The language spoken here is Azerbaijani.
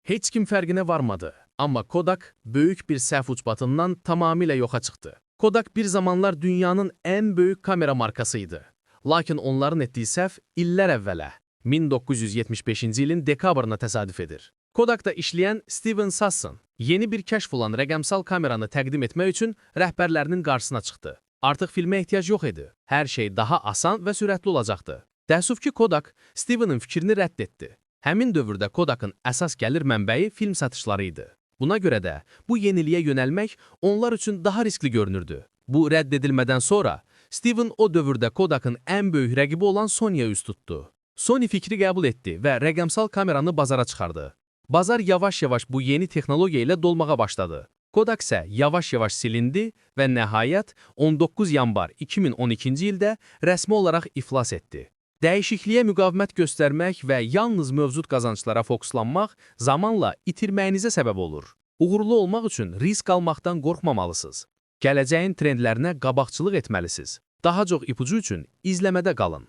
Heç kim fərqinə varmadı. Amma Kodak böyük bir səhv ucbatından tamamilə yoxa çıxdı. Kodak bir zamanlar dünyanın ən böyük kamera markası idi. Lakin onların etdiyi səhv illər əvvələ, 1975-ci ilin dekabrına təsadüf edir. Kodakda işləyən Steven Sasson yeni bir kəşf olan rəqəmsal kameranı təqdim etmək üçün rəhbərlərinin qarşısına çıxdı. Artıq filmə ehtiyac yox idi. Hər şey daha asan və sürətli olacaqdı. Təəssüf ki, Kodak Steven'in fikrini rədd etdi. Həmin dövrdə Kodak'ın əsas gəlir mənbəyi film satışları idi. Buna görə də bu yeniliyə yönəlmək onlar üçün daha riskli görünürdü. Bu rədd edilmədən sonra Steven o dövrdə Kodak'ın ən böyük rəqibi olan Sony'yə üst tutdu. Sony fikri qəbul etdi və rəqəmsal kameranı bazara çıxardı. Bazar yavaş-yavaş bu yeni texnologiya ilə dolmağa başladı. Kodak isə yavaş-yavaş silindi və nəhayət 19 yanvar 2012-ci ildə rəsmi olaraq iflas etdi. Dəyişikliyə müqavimət göstərmək və yalnız mövcud qazanclara fokuslanmaq zamanla itirməyinizə səbəb olur. Uğurlu olmaq üçün risk almaqdan qorxmamalısınız. Gələcəyin trendlərinə qabaqçılıq etməlisiniz. Daha çox ipucu üçün izləmədə qalın.